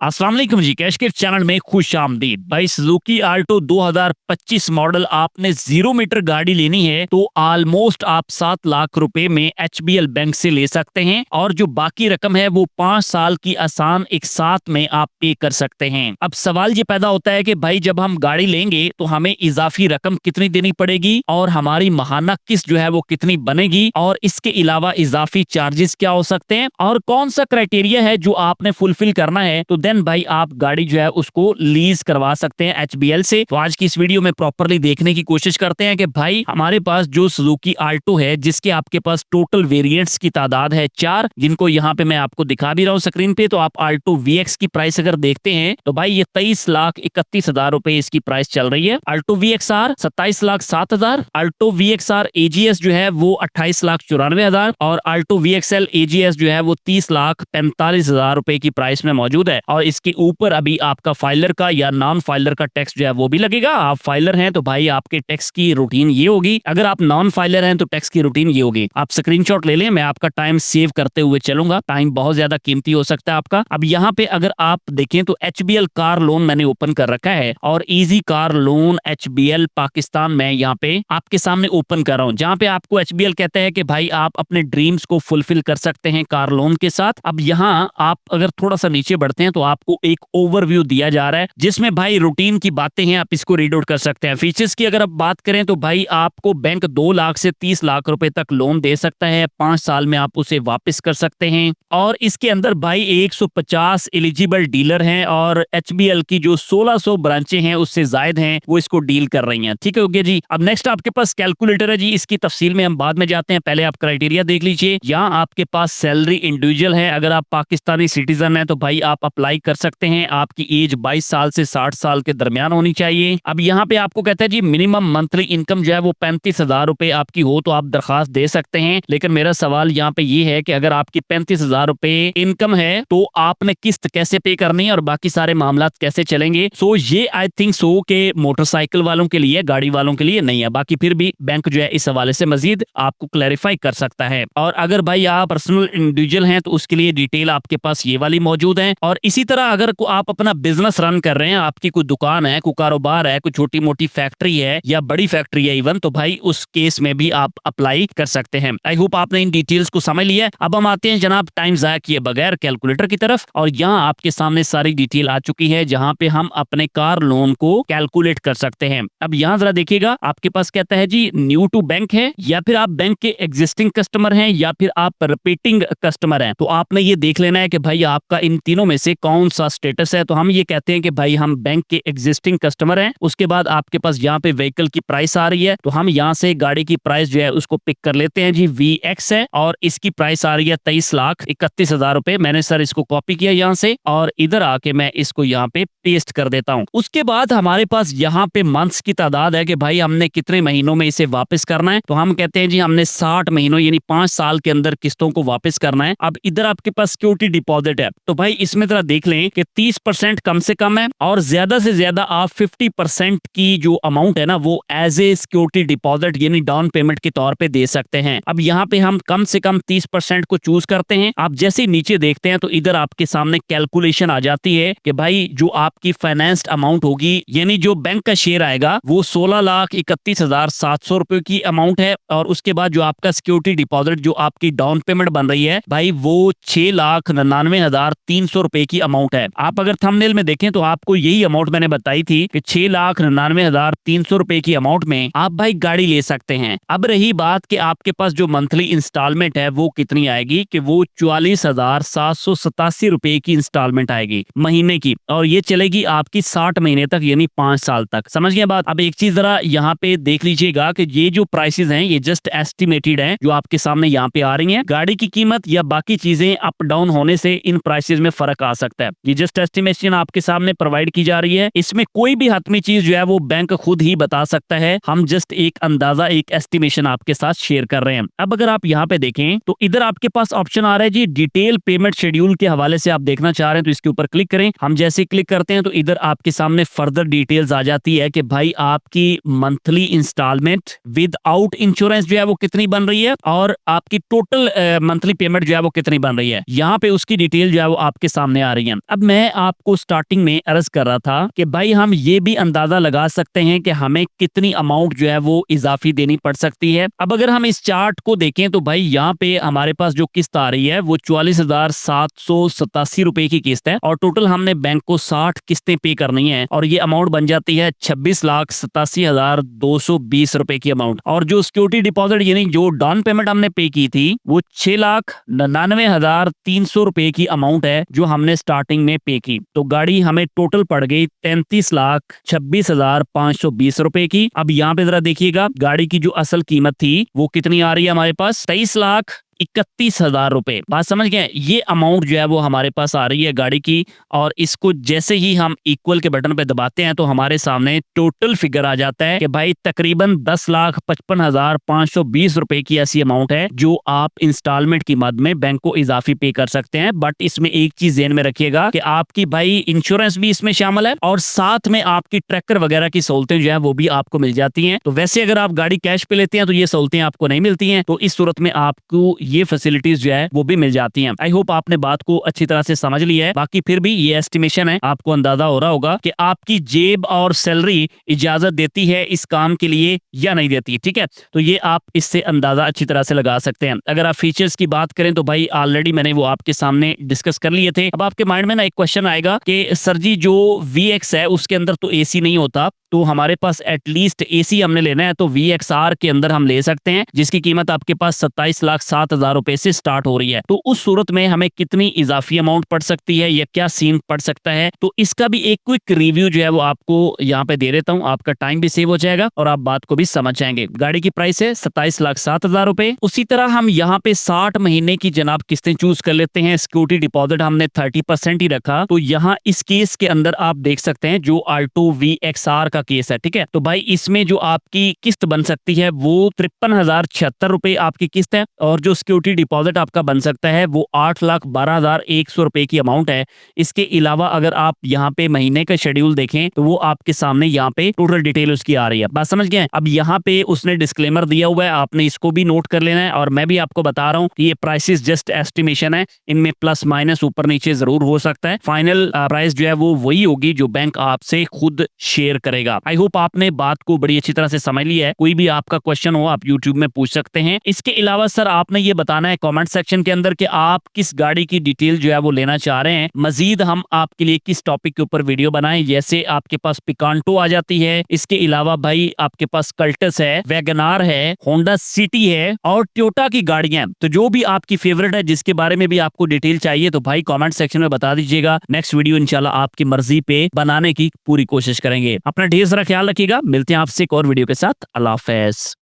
अस्सलाम वालेकुम जी, कैश के चैनल में खुश आमदीद। भाई सुजुकी आल्टो 2025 मॉडल आपने 0 मीटर गाड़ी लेनी है तो ऑलमोस्ट आप 7 लाख रुपए में एचबीएल बैंक से ले सकते हैं और जो बाकी रकम है वो 5 साल की आसान एक साथ में आप पे कर सकते हैं। अब सवाल ये पैदा होता है कि भाई जब हम गाड़ी लेंगे तो हमें इजाफी रकम कितनी देनी पड़ेगी और हमारी माहाना किस्त जो है वो कितनी बनेगी और इसके अलावा इजाफी चार्जेस क्या हो सकते हैं और कौन सा क्राइटेरिया है जो आपने फुलफिल करना है, तो देन भाई आप गाड़ी जो है उसको लीज करवा सकते हैं एचबीएल से। तो आज की इस वीडियो में प्रॉपरली देखने की कोशिश करते हैं कि भाई हमारे पास जो सुजुकी आल्टो है जिसके आपके पास टोटल वेरिएंट्स की तादाद है 4, जिनको यहाँ पे मैं आपको दिखा भी रहा हूँ स्क्रीन पे। तो आप आल्टो वीएक्स की प्राइस अगर देखते हैं तो भाई ये 23,31,000 रुपए इसकी प्राइस चल रही है। आल्टो वीएक्सआर 27,07,000, आल्टो वीएक्सआर एजीएस जो है वो 28,94,000 और आल्टो वीएक्सएल एजीएस जो है वो 30,45,000 रुपए की प्राइस में मौजूद है। और इसके ऊपर अभी आपका फाइलर का या नॉन फाइलर का टैक्स जो है वो भी लगेगा। आप फाइलर हैं तो भाई आपके टैक्स की रूटीन ये होगी, अगर आप नॉन फाइलर हैं तो टैक्स की रूटीन ये होगी। आप स्क्रीनशॉट ले लें, मैं आपका टाइम सेव करते हुए चलूंगा, टाइम बहुत ज्यादा कीमती हो सकता है आपका। अब यहाँ पे अगर आप देखें तो एचबीएल कार लोन मैंने ओपन कर रखा है और easy car loan HBL Pakistan में यहाँ पे आपके सामने ओपन कर रहा हूँ, जहाँ पे आपको एचबीएल कहता है कि भाई आप अपने ड्रीम्स को फुलफिल कर सकते हैं कार लोन के साथ। अब यहाँ आप अगर थोड़ा सा नीचे बढ़ते हैं तो आपको एक ओवरव्यू दिया जा रहा है जिसमें भाई रूटीन की बातें हैं, आप इसको रीड आउट कर सकते हैं। फीचर्स की अगर आप बात करें तो भाई आपको बैंक 2 लाख से 30 लाख रुपए तक लोन दे सकता है, 5 साल में आप उसे वापस कर सकते हैं। और इसके अंदर भाई 150 एलिजिबल डीलर हैं और एचबीएल की जो 1600 ब्रांचें हैं उससे ज्यादा हैं वो इसको डील कर रही हैं। ठीक है, ओके जी। अब नेक्स्ट आपके पास कैलकुलेटर है जी, इसकी तफसील में हम बाद में जाते हैं, पहले आप क्राइटेरिया देख लीजिए। यहाँ आपके पास सैलरी इंडिविजुअल है, अगर आप पाकिस्तानी सिटीजन है तो भाई आप अप्लाई कर सकते हैं। आपकी एज 22 साल से 60 साल के दरमियान होनी चाहिए। अब यहाँ पे आपको कहता है जी मिनिमम मंथली इनकम जो है वो 35,000 रुपए आपकी हो तो आप दरखास्त दे सकते हैं। लेकिन मेरा सवाल यहाँ पे ये है कि अगर आपकी 35,000 रुपए इनकम है तो आपने किस्त कैसे पे करनी है और बाकी सारे मामला कैसे चलेंगे। सो ये आई थिंक सो के मोटरसाइकिल वालों के लिए, गाड़ी वालों के लिए नहीं है। बाकी फिर भी बैंक जो है इस हवाले से मजीद आपको क्लैरिफाई कर सकता है। और अगर भाई आप पर्सनल इंडिविजुअल हैं तो उसके लिए डिटेल आपके पास ये वाली मौजूद है। और इसी तरह अगर आप अपना बिजनेस रन कर रहे हैं, आपकी कोई दुकान है, कोई कारोबार है, कोई छोटी मोटी फैक्ट्री है या बड़ी फैक्ट्री है इवन, तो भाई उस केस में भी आप अप्लाई कर सकते हैं। आई होप आपने इन डिटेल्स को समझ लिया। अब हम आते हैं जनाब टाइम जाया किए बगैर कैलकुलेटर की तरफ और यहाँ आपके सामने सारी डिटेल आ चुकी है जहाँ पे हम अपने कार लोन को कैलकुलेट कर सकते हैं। अब यहाँ जरा देखिएगा, आपके पास कहता है जी न्यू टू बैंक है या फिर आप बैंक के एग्जिस्टिंग कस्टमर हैं या फिर आप रिपीटिंग कस्टमर हैं। तो आपने ये देख लेना है कि भाई आपका इन तीनों में से कौन सा स्टेटस है। तो हम ये कहते हैं कि भाई हम बैंक के एग्जिस्टिंग कस्टमर हैं। उसके बाद आपके पास यहाँ पे व्हीकल की प्राइस आ रही है तो हम यहाँ से गाड़ी की प्राइस जो है उसको पिक कर लेते हैं जी। VX है और इसकी प्राइस आ रही है 23,31,000 रुपए। मैंने सर इसको कॉपी किया यहाँ से और इधर आके मैं इसको यहाँ पे पेस्ट कर देता हूँ। उसके बाद हमारे पास यहाँ पे मंथ्स की तादाद है कि भाई हमने कितने महीनों में इसे वापस करना है। तो हम कहते हैं जी हमने 60 महीनों यानी 5 साल के अंदर किस्तों को वापस करना है। अब इधर आपके पास सिक्योरिटी डिपॉजिट है तो भाई इसमें जरा देख लें कि 30% कम से कम है और ज्यादा से ज्यादा आप 50% की जो अमाउंट है ना वो एज ए सिक्योरिटी डिपॉजिट यानी डाउन पेमेंट के तौर पे दे सकते हैं। अब यहाँ पे हम कम से कम 30% को चूज करते हैं। आप जैसे ही नीचे देखते हैं तो इधर आपके सामने कैलकुलेशन आ जाती है कि भाई जो आपकी फाइनेंस्ड अमाउंट होगी यानी जो बैंक का शेयर आएगा वो 16,31,700 रुपए की अमाउंट है और उसके बाद जो आपका सिक्योरिटी डिपॉजिट जो आपकी डाउन पेमेंट बन रही है भाई वो 6,99,300 रुपए की अमाउंट है। आप अगर थंबनेल में देखें तो आपको यही अमाउंट मैंने बताई थी कि 6,99,300 रुपए की अमाउंट में आप भाई गाड़ी ले सकते हैं। अब रही बात कि आपके पास जो मंथली इंस्टॉलमेंट है वो कितनी आएगी कि वो 44,787 रुपए की इंस्टॉलमेंट आएगी महीने की और ये चलेगी आपकी 60 महीने तक यानी 5 साल तक। समझ गए बात। अब एक चीज जरा यहाँ पे देख लीजिएगा कि ये जो प्राइसेस हैं ये जस्ट एस्टिमेटेड हैं जो आपके सामने यहाँ पे आ रही हैं। गाड़ी की कीमत या बाकी चीजें अप डाउन होने से इन प्राइसेस में फर्क आ सकता है। ये जस्ट एस्टिमेशन आपके सामने प्रोवाइड की जा रही है, इसमें कोई भी हतमी चीज जो है वो बैंक खुद ही बता सकता है। हम जस्ट एक अंदाजा एक एस्टिमेशन आपके साथ शेयर कर रहे हैं। अब अगर आप यहाँ पे देखें तो इधर आपके पास ऑप्शन आ रहा है जी डिटेल पेमेंट शेड्यूल के हवाले से आप देखना चाह रहे हैं तो इसके ऊपर क्लिक करें। हम जैसे क्लिक करते हैं तो इधर आपके सामने फर्दर डिटेल्स आ जाती है कि भाई आपकी मंथली इंस्टॉलमेंट विदाउट इंश्योरेंस जो है वो कितनी बन रही है और आपकी टोटल मंथली पेमेंट जो है वो कितनी बन रही है। यहाँ पे उसकी डिटेल जो है वो आपके सामने आ रही गाड़ियां। अब मैं आपको स्टार्टिंग में अर्ज कर रहा था कि भाई हम ये भी अंदाजा लगा सकते हैं कि हमें कितनी अमाउंट जो है वो इजाफी देनी पड़ सकती है। अब अगर हम इस चार्ट को देखें तो भाई यहाँ पे हमारे पास जो किस्त आ रही है वो 44,787 रुपए की किस्त है और टोटल हमने बैंक को 60 किस्तें पे करनी है और ये अमाउंट बन जाती है 26,87,220 रुपए की अमाउंट। और जो सिक्योरिटी डिपॉजिट यानी जो डाउन पेमेंट हमने पे की थी वो 6,99,300 रुपए की अमाउंट है जो हमने स्टार्टिंग में पे की। तो गाड़ी हमें टोटल पड़ गई 33,26,520 रुपए की। अब यहाँ पे जरा देखिएगा गाड़ी की जो असल कीमत थी वो कितनी आ रही है हमारे पास 23,31,000 रुपए। बात समझ गए? ये अमाउंट जो है वो हमारे पास आ रही है गाड़ी की और इसको जैसे ही हम इक्वल के बटन पे दबाते हैं तो हमारे सामने टोटल फिगर आ जाता है कि भाई तकरीबन 10,55,520 रुपए की ऐसी अमाउंट है जो आप इंस्टॉलमेंट की मद में बैंक को इजाफी पे कर सकते हैं। बट इसमें एक चीज ध्यान में रखिएगा कि आपकी भाई इंश्योरेंस भी इसमें शामिल है और साथ में आपकी ट्रैकर वगैरह की सहूलतें जो है वो भी आपको मिल जाती हैं। तो वैसे अगर आप गाड़ी कैश पे लेते हैं तो ये सहूलतें आपको नहीं मिलती हैं, तो इस सूरत में आपको ये फैसिलिटीज जो है वो भी मिल जाती हैं। आई होप आपने बात को अच्छी तरह से समझ लिया है। बाकी फिर भी ये एस्टिमेशन है, आपको अंदाजा हो रहा होगा कि आपकी जेब और सैलरी इजाजत देती है इस काम के लिए या नहीं देती। ठीक है, तो ये आप इससे अंदाजा अच्छी तरह से लगा सकते हैं। अगर आप फीचर्स की बात करें तो भाई ऑलरेडी मैंने वो आपके सामने डिस्कस कर लिए थे। अब आपके माइंड में ना एक क्वेश्चन आएगा कि सर जी जो VX है उसके अंदर तो AC नहीं होता, तो हमारे पास एटलीस्ट AC हमने लेना है तो VXR के अंदर हम ले सकते हैं जिसकी कीमत आपके पास 27,07,000 रुपए से स्टार्ट हो रही है। तो उस सूरत में हमें कितनी इजाफी अमाउंट पड़ सकती है या क्या सीन पड़ सकता है, तो इसका भी एक क्विक रिव्यू जो है वो आपको यहाँ पे दे देता हूँ। आपका टाइम भी सेव हो जाएगा और आप बात को भी समझ जाएंगे। गाड़ी की प्राइस है 27,07,000 रुपए। उसी तरह हम यहाँ पे 60 महीने की जनाब किस्तें चूज कर लेते हैं। सिक्योरिटी डिपॉजिट हमने 30% ही रखा। तो यहाँ इस केस के अंदर आप देख सकते हैं जो ऑल्टो VXR का केस है। ठीक है, तो भाई इसमें जो आपकी किस्त बन सकती है वो 53,076 रुपए आपकी किस्त है और जो सिक्योरिटी डिपॉजिट आपका बन सकता है वो 8,12,100 रुपए की अमाउंट है। इसके अलावा अगर आप यहाँ पे महीने का शेड्यूल देखें तो वो आपके सामने यहाँ पे टोटल डिटेल उसकी आ रही है। बात समझ गए? अब यहाँ पे उसने डिस्क्लेमर दिया हुआ है, आपने इसको भी नोट कर लेना है। और मैं भी आपको बता रहा हूँ कि ये प्राइसेस जस्ट एस्टिमेशन है, इनमें प्लस माइनस ऊपर नीचे जरूर हो सकता है। फाइनल प्राइस जो है वो वही होगी जो बैंक आपसे खुद शेयर करेगा। आई होप आपने बात को बड़ी अच्छी तरह से समझ लिया है। कोई भी आपका क्वेश्चन हो आप यूट्यूब में पूछ सकते हैं। इसके अलावा सर आपने ये बताना है कमेंट सेक्शन के अंदर कि आप किस गाड़ी की डिटेल जो है वो लेना चाह रहे हैं। मजीद हम आपके लिए किस टॉपिक के ऊपर वीडियो बनाएं, जैसे आपके पास पिकांटो आ जाती है, इसके अलावा भाई आपके पास कल्टस है, वैगनार है, होंडा सिटी है और टोयोटा की गाड़ियां। तो जो भी आपकी फेवरेट है जिसके बारे में भी आपको डिटेल चाहिए तो भाई कमेंट सेक्शन में बता दीजिएगा। नेक्स्ट वीडियो इंशाल्लाह आपकी मर्जी पे बनाने की पूरी कोशिश करेंगे। अपना ढेर सारा ख्याल रखिएगा। मिलते हैं आपसे एक और वीडियो के साथ। अल्लाह हाफिज।